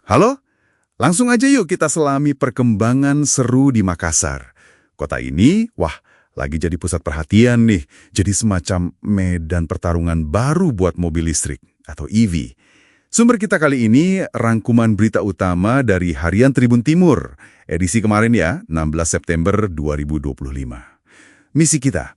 Halo, langsung aja yuk kita selami perkembangan seru di Makassar. Kota ini, wah, lagi jadi pusat perhatian nih. Jadi semacam medan pertarungan baru buat mobil listrik atau EV. Sumber kita kali ini rangkuman berita utama dari Harian Tribun Timur, edisi kemarin ya, 16 September 2025. Misi kita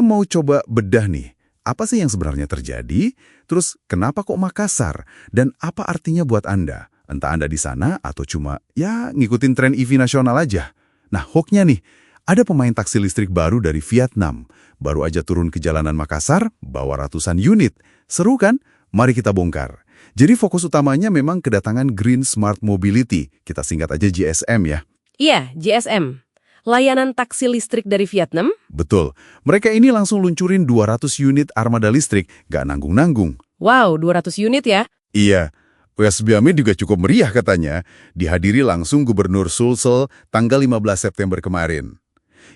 mau coba bedah nih, apa sih yang sebenarnya terjadi? Terus kenapa kok Makassar? Dan apa artinya buat Anda? Entah Anda di sana atau cuma ya ngikutin tren EV nasional aja. Nah, hooknya nih, ada pemain taksi listrik baru dari Vietnam. Baru aja turun ke jalanan Makassar, bawa ratusan unit. Seru kan? Mari kita bongkar. Jadi fokus utamanya memang kedatangan Green Smart Mobility. Kita singkat aja GSM ya. Iya, GSM. Layanan taksi listrik dari Vietnam? Betul. Mereka ini langsung luncurin 200 unit armada listrik, gak nanggung-nanggung. Wow, 200 unit ya? Iya. USBAME juga cukup meriah katanya, dihadiri langsung Gubernur Sulsel tanggal 15 September kemarin.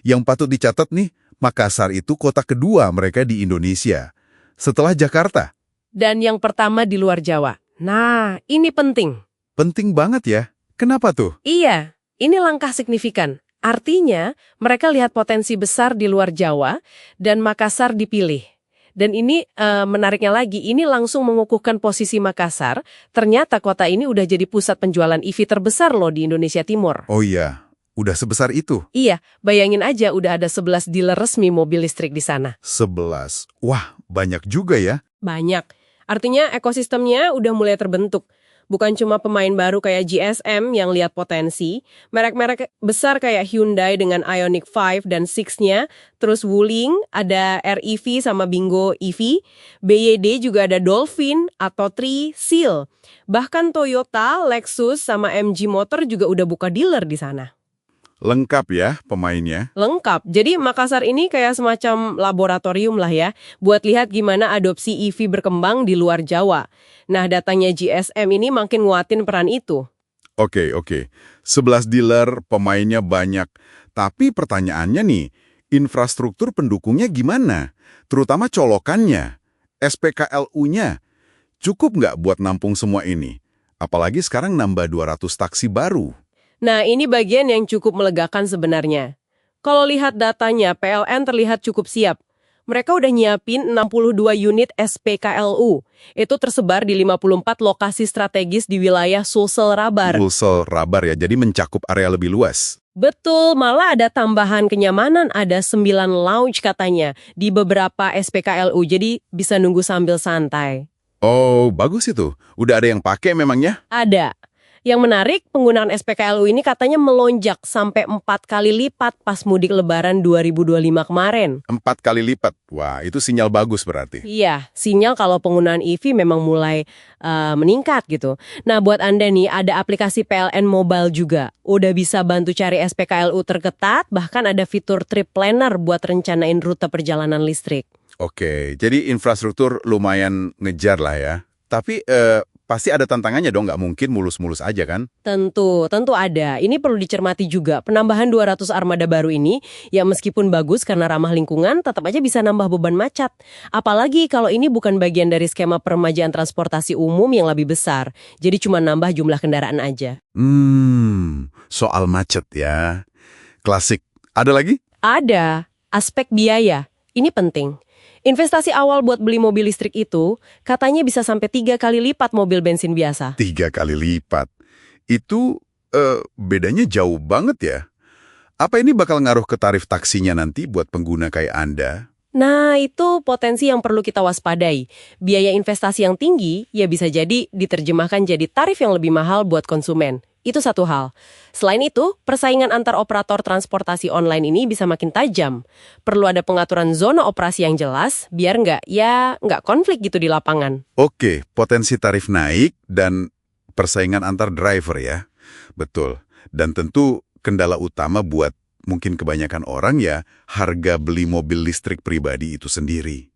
Yang patut dicatat nih, Makassar itu kota kedua mereka di Indonesia, setelah Jakarta. Dan yang pertama di luar Jawa. Nah, ini penting. Penting banget ya. Kenapa tuh? Iya, ini langkah signifikan. Artinya, mereka lihat potensi besar di luar Jawa dan Makassar dipilih. Dan ini menariknya lagi, ini langsung mengukuhkan posisi Makassar. Ternyata kota ini udah jadi pusat penjualan EV terbesar loh di Indonesia Timur. Oh iya, udah sebesar itu? Iya, bayangin aja udah ada 11 dealer resmi mobil listrik di sana. 11. Wah, banyak juga ya. Banyak. Artinya ekosistemnya udah mulai terbentuk. Bukan cuma pemain baru kayak GSM yang lihat potensi, merek-merek besar kayak Hyundai dengan Ioniq 5 dan 6-nya, terus Wuling, ada REV sama Bingo EV, BYD juga ada Dolphin atau Tri Seal. Bahkan Toyota, Lexus sama MG Motor juga udah buka dealer di sana. Lengkap ya pemainnya. Lengkap. Jadi Makassar ini kayak semacam laboratorium lah ya, buat lihat gimana adopsi EV berkembang di luar Jawa. Nah, datanya GSM ini makin nguatin peran itu. Oke. 11 dealer, pemainnya banyak. Tapi pertanyaannya nih, infrastruktur pendukungnya gimana? Terutama colokannya, SPKLU-nya. Cukup nggak buat nampung semua ini? Apalagi sekarang nambah 200 taksi baru. Nah, ini bagian yang cukup melegakan sebenarnya. Kalau lihat datanya, PLN terlihat cukup siap. Mereka udah nyiapin 62 unit SPKLU. Itu tersebar di 54 lokasi strategis di wilayah Sulsel-Rabar. Sulsel-Rabar ya, jadi mencakup area lebih luas. Betul, malah ada tambahan kenyamanan, ada 9 lounge katanya di beberapa SPKLU, jadi bisa nunggu sambil santai. Oh, bagus itu. Udah ada yang pakai memangnya? Ada. Yang menarik, penggunaan SPKLU ini katanya melonjak sampai 4 kali lipat pas mudik lebaran 2025 kemarin. 4 kali lipat. Wah, itu sinyal bagus berarti. Iya, sinyal kalau penggunaan EV memang mulai meningkat gitu. Nah, buat Anda nih, ada aplikasi PLN Mobile juga. Udah bisa bantu cari SPKLU terketat, bahkan ada fitur trip planner buat rencanain rute perjalanan listrik. Oke, jadi infrastruktur lumayan ngejar lah ya. Tapi pasti ada tantangannya dong, nggak mungkin mulus-mulus aja kan? Tentu ada. Ini perlu dicermati juga. Penambahan 200 armada baru ini, ya meskipun bagus karena ramah lingkungan, tetap aja bisa nambah beban macet. Apalagi kalau ini bukan bagian dari skema peremajaan transportasi umum yang lebih besar. Jadi cuma nambah jumlah kendaraan aja. Soal macet ya. Klasik. Ada lagi? Ada. Aspek biaya. Ini penting. Investasi awal buat beli mobil listrik itu katanya bisa sampai 3 kali lipat mobil bensin biasa. 3 kali lipat. Itu bedanya jauh banget ya. Apa ini bakal ngaruh ke tarif taksinya nanti buat pengguna kayak Anda? Nah, itu potensi yang perlu kita waspadai. Biaya investasi yang tinggi ya bisa jadi diterjemahkan jadi tarif yang lebih mahal buat konsumen. Itu satu hal. Selain itu, persaingan antar operator transportasi online ini bisa makin tajam. Perlu ada pengaturan zona operasi yang jelas, biar nggak konflik gitu di lapangan. Oke, potensi tarif naik dan persaingan antar driver ya. Betul. Dan tentu kendala utama buat mungkin kebanyakan orang ya, harga beli mobil listrik pribadi itu sendiri.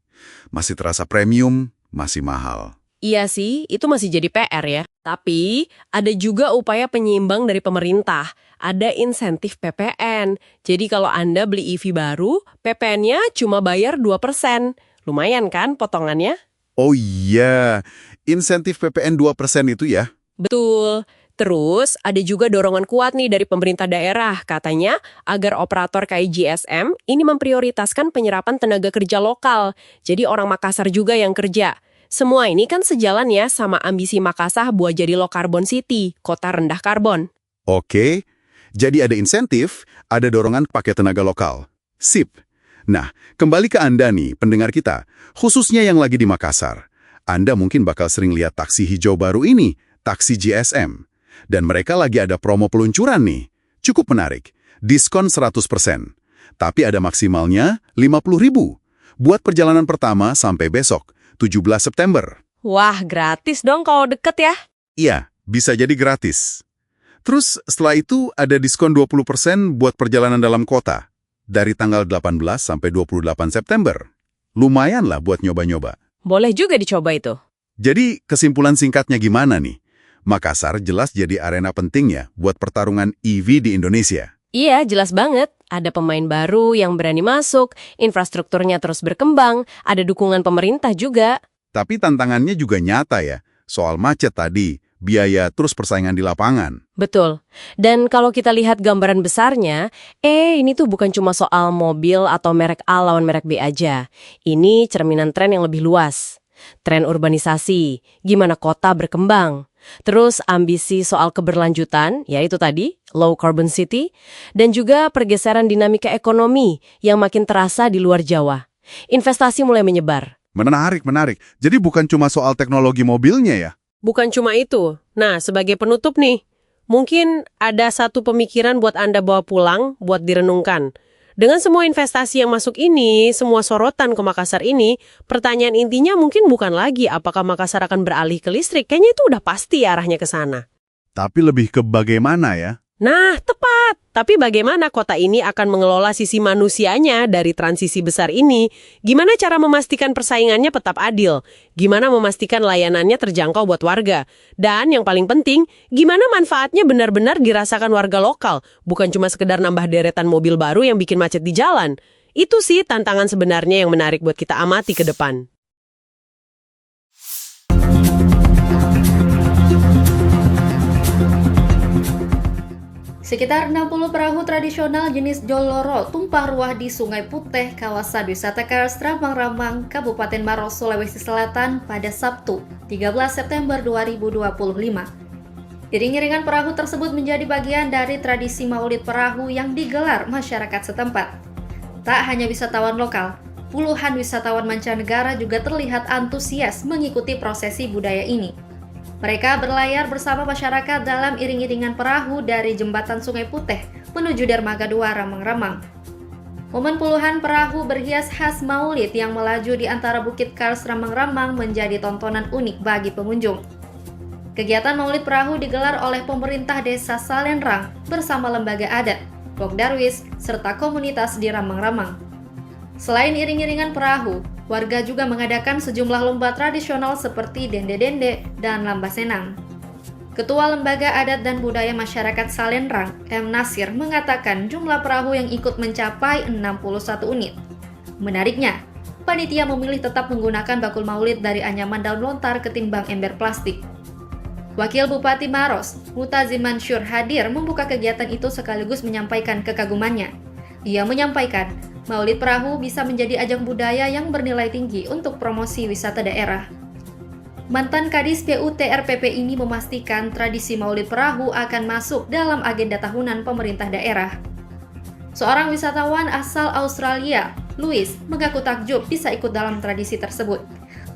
Masih terasa premium, masih mahal. Iya sih, itu masih jadi PR ya. Tapi, ada juga upaya penyeimbang dari pemerintah. Ada insentif PPN. Jadi kalau Anda beli EV baru, PPN-nya cuma bayar 2%. Lumayan kan potongannya? Oh iya, insentif PPN 2% itu ya? Betul. Terus ada juga dorongan kuat nih dari pemerintah daerah, katanya agar operator kayak GSM ini memprioritaskan penyerapan tenaga kerja lokal. Jadi orang Makassar juga yang kerja. Semua ini kan sejalan ya sama ambisi Makassar buat jadi low carbon city, kota rendah karbon. Oke, jadi ada insentif, ada dorongan pakai tenaga lokal. Sip. Nah, kembali ke Anda nih, pendengar kita, khususnya yang lagi di Makassar. Anda mungkin bakal sering lihat taksi hijau baru ini, taksi GSM. Dan mereka lagi ada promo peluncuran nih. Cukup menarik. Diskon 100%. Tapi ada maksimalnya 50.000. Buat perjalanan pertama sampai besok, 17 September. Wah, gratis dong kalau deket ya. Iya, bisa jadi gratis. Terus setelah itu ada diskon 20% buat perjalanan dalam kota. Dari tanggal 18 sampai 28 September. Lumayan lah buat nyoba-nyoba. Boleh juga dicoba itu. Jadi kesimpulan singkatnya gimana nih? Makassar jelas jadi arena pentingnya buat pertarungan EV di Indonesia. Iya, jelas banget. Ada pemain baru yang berani masuk, infrastrukturnya terus berkembang, ada dukungan pemerintah juga. Tapi tantangannya juga nyata ya, soal macet tadi, biaya terus persaingan di lapangan. Betul. Dan kalau kita lihat gambaran besarnya, ini tuh bukan cuma soal mobil atau merek A lawan merek B aja. Ini cerminan tren yang lebih luas. Tren urbanisasi, gimana kota berkembang. Terus ambisi soal keberlanjutan, yaitu tadi, low carbon city, dan juga pergeseran dinamika ekonomi yang makin terasa di luar Jawa. Investasi mulai menyebar. Menarik. Jadi bukan cuma soal teknologi mobilnya ya? Bukan cuma itu. Nah, sebagai penutup nih, mungkin ada satu pemikiran buat Anda bawa pulang, buat direnungkan. Dengan semua investasi yang masuk ini, semua sorotan ke Makassar ini, pertanyaan intinya mungkin bukan lagi apakah Makassar akan beralih ke listrik. Kayaknya itu udah pasti arahnya ke sana. Tapi lebih ke bagaimana ya? Nah, tepat. Tapi bagaimana kota ini akan mengelola sisi manusianya dari transisi besar ini? Gimana cara memastikan persaingannya tetap adil? Gimana memastikan layanannya terjangkau buat warga? Dan yang paling penting, gimana manfaatnya benar-benar dirasakan warga lokal? Bukan cuma sekedar nambah deretan mobil baru yang bikin macet di jalan. Itu sih tantangan sebenarnya yang menarik buat kita amati ke depan. Sekitar 60 perahu tradisional jenis Joloro tumpah ruah di Sungai Putih, kawasan wisata Kars Ramang-Ramang, Kabupaten Maros, Sulawesi Selatan pada Sabtu, 13 September 2025. Iring-iringan perahu tersebut menjadi bagian dari tradisi maulid perahu yang digelar masyarakat setempat. Tak hanya wisatawan lokal, puluhan wisatawan mancanegara juga terlihat antusias mengikuti prosesi budaya ini. Mereka berlayar bersama masyarakat dalam iring-iringan perahu dari jembatan Sungai Putih menuju Dermaga 2 Ramang-Ramang. Momen puluhan perahu berhias khas maulid yang melaju di antara Bukit Kars Ramang-Ramang menjadi tontonan unik bagi pengunjung. Kegiatan maulid perahu digelar oleh pemerintah desa Salenrang bersama lembaga adat, Pok Darwis, serta komunitas di Ramang-Ramang. Selain iring-iringan perahu, warga juga mengadakan sejumlah lomba tradisional seperti dende-dende dan lamba senam. Ketua Lembaga Adat dan Budaya Masyarakat Salenrang, M. Nasir, mengatakan jumlah perahu yang ikut mencapai 61 unit. Menariknya, panitia memilih tetap menggunakan bakul maulid dari anyaman daun lontar ketimbang ember plastik. Wakil Bupati Maros, Mutazim Mansyur hadir membuka kegiatan itu sekaligus menyampaikan kekagumannya. Ia menyampaikan, maulid perahu bisa menjadi ajang budaya yang bernilai tinggi untuk promosi wisata daerah. Mantan Kadis PUT RPP ini memastikan tradisi maulid perahu akan masuk dalam agenda tahunan pemerintah daerah. Seorang wisatawan asal Australia, Louis, mengaku takjub bisa ikut dalam tradisi tersebut.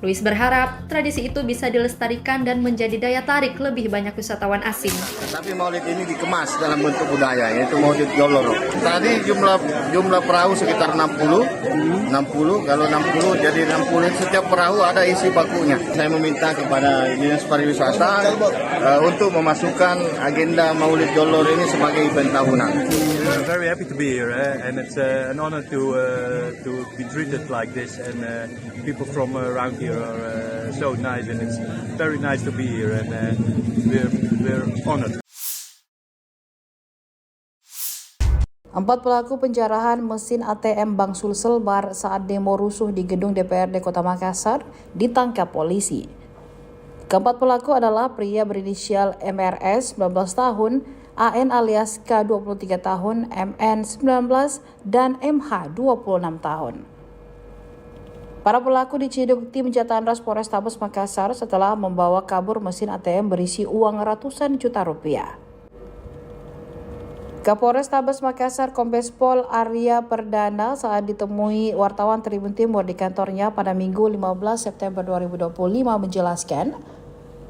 Louis berharap tradisi itu bisa dilestarikan dan menjadi daya tarik lebih banyak wisatawan asing. Tapi maulid ini dikemas dalam bentuk budaya, yaitu maulid Joloro. Tadi jumlah perahu sekitar 60, kalau 60 jadi 60 setiap perahu ada isi bakunya. Saya meminta kepada Dinas Pariwisata untuk memasukkan agenda maulid Joloro ini sebagai event tahunan. We're very happy to be here, and it's an honor to be treated like this. And people from around here are so nice, and it's very nice to be here, and we're honored. 4 pelaku penjarahan mesin ATM Bank Sulsel Bar saat demo rusuh di gedung DPRD Kota Makassar ditangkap polisi. Keempat pelaku adalah pria berinisial MRS 19 tahun, AN alias K 23 tahun, MN 19, dan MH 26 tahun. Para pelaku diciduk tim Jatan Ras Polrestabes Makassar setelah membawa kabur mesin ATM berisi uang ratusan juta rupiah. Kapolres Tabes Makassar Kombes Pol Arya Perdana saat ditemui wartawan Tribun Timur di kantornya pada Minggu 15 September 2025 menjelaskan,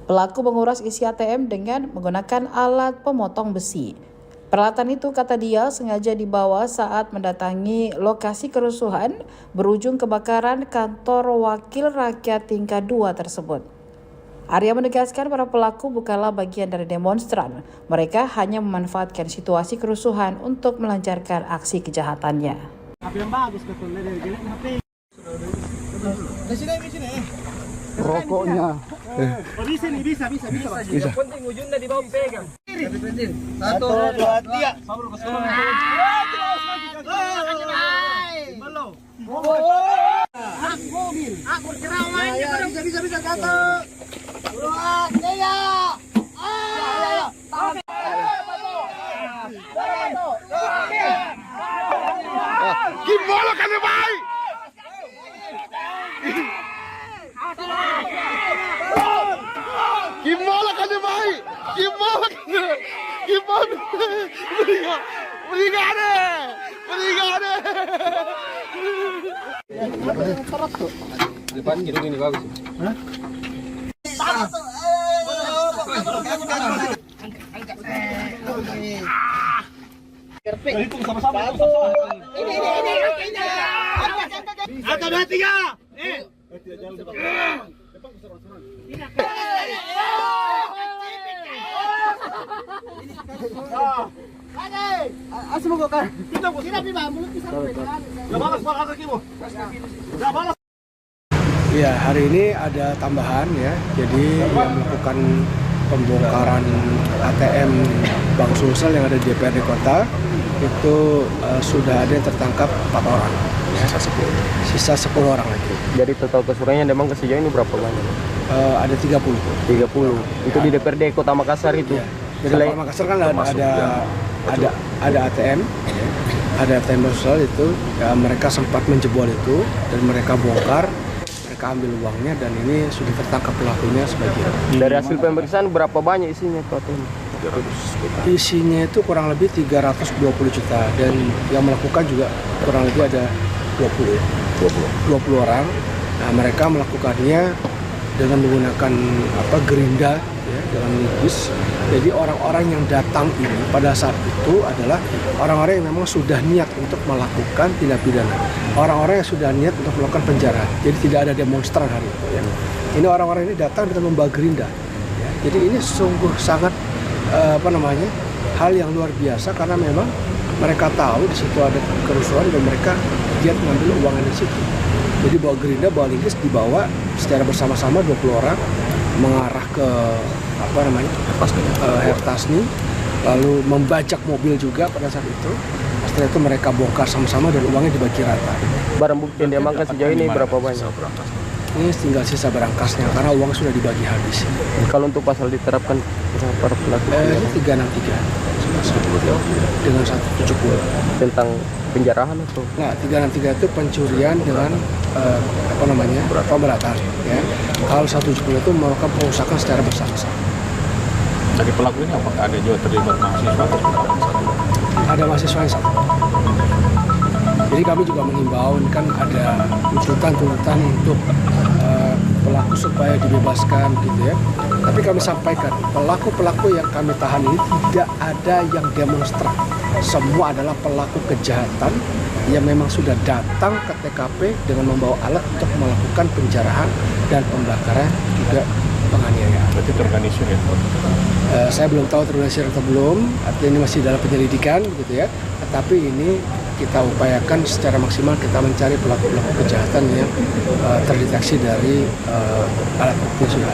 pelaku menguras isi ATM dengan menggunakan alat pemotong besi. Peralatan itu, kata dia, sengaja dibawa saat mendatangi lokasi kerusuhan berujung kebakaran kantor Wakil Rakyat tingkat 2 tersebut. Arya menegaskan para pelaku bukanlah bagian dari demonstran. Mereka hanya memanfaatkan situasi kerusuhan untuk melancarkan aksi kejahatannya. Rokoknya. Bisa. Penting ujungnya di bawah pegang. Satu, dua, tiga. Belum. Mobil. Aku ceramahnya. Bisa satu. Dua, tiga. Gimana kan baik? Gimana kan baik? Gimana? Brigade. Depan gini bagus. Satu, dua, tiga. Ya, hari ini ada tambahan ya. Jadi yang melakukan pembongkaran ATM Bank Sulsel yang ada di DPRD Kota itu sudah ada yang tertangkap 4 orang. Ya. Sisa 10 orang lagi. Jadi total keseluruhannya memang sejauh ini berapa banyak? Ada 30. 30. Itu di DPRD Kota Makassar itu. Ya. Di Kota Makassar kan ada ATM. Ya. Ada ATM Bank Sulsel itu, ya, mereka sempat menjebol itu dan mereka bongkar. Mereka ambil uangnya dan ini sudah tertangkap pelakunya sebagian. Dari hasil pemeriksaan berapa banyak isinya itu ATM? Isinya itu kurang lebih 320 juta dan yang melakukan juga kurang lebih ada 20 orang. Nah, mereka melakukannya dengan menggunakan gerinda ya, dengan minibus. Jadi orang-orang yang datang ini pada saat itu adalah orang-orang yang memang sudah niat untuk melakukan tindak pidana. Orang-orang yang sudah niat untuk melakukan penjara. Jadi tidak ada demonstran hari itu. Ya. Ini orang-orang ini datang dengan membawa gerinda. Ya. Jadi ini sungguh sangat hal yang luar biasa karena memang mereka tahu di situ ada kerusuhan dan mereka giat mengambil uang di situ. Jadi bawa gerinda, bawa linggis, dibawa secara bersama-sama 20 orang mengarah ke Hertasni, lalu membajak mobil juga pada saat itu. Setelah itu mereka bongkar sama-sama dan uangnya dibagi rata. Barang bukti yang diamankan sejauh ini berapa banyak? Ini tinggal sisa berangkasnya karena uang sudah dibagi habis. Kalau untuk pasal diterapkan para pelaku ini 363 dengan 170 tentang penjarahan atau? Nah, 363 itu pencurian dengan pemberatan. Ya. Kalau 170 itu melakukan perusakan secara bersama-sama. Dari pelaku ini apakah ada juga terlibat mahasiswa atau ada mahasiswa yang satu. Jadi kami juga mengimbau, ini kan ada tuntutan untuk pelaku supaya dibebaskan gitu ya. Tapi kami sampaikan, pelaku-pelaku yang kami tahan ini tidak ada yang demonstran. Semua adalah pelaku kejahatan yang memang sudah datang ke TKP dengan membawa alat untuk melakukan penjarahan dan pembakaran juga penganiayaan. Berarti terorganisir ya? Saya belum tahu terorganisir atau belum, artinya ini masih dalam penyelidikan gitu ya. Tetapi ini kita upayakan secara maksimal kita mencari pelaku-pelaku kejahatan yang terdeteksi dari alat bukti sudah.